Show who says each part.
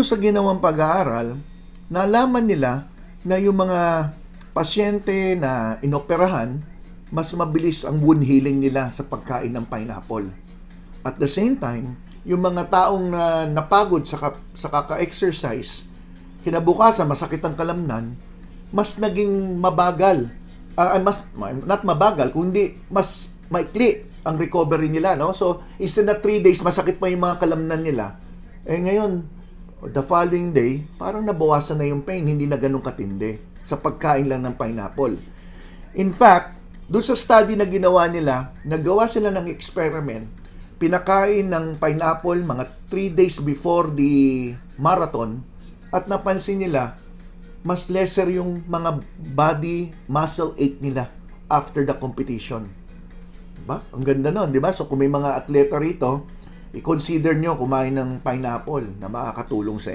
Speaker 1: sa ginawang pag-aaral, nalaman nila na yung mga pasyente na inoperahan, mas mabilis ang wound healing nila sa pagkain ng pineapple. At the same time, yung mga taong napagod sa kaka-exercise, kinabukasan masakit ang kalamnan, mas naging mabagal. Not mabagal, kundi mas maikli ang recovery nila. No? So, instead na 3 days, masakit pa yung mga kalamnan nila. Ngayon, the following day, parang nabawasan na yung pain, hindi na ganun katindi sa pagkain lang ng pineapple. In fact, doon sa study na ginawa nila, nagawa sila ng experiment, pinakain ng pineapple mga 3 days before the marathon at napansin nila, mas lesser yung mga body muscle ache nila after the competition. Diba? Ang ganda nun, di ba? So kung may mga atleta rito, i-consider nyo kumain ng pineapple na makakatulong sa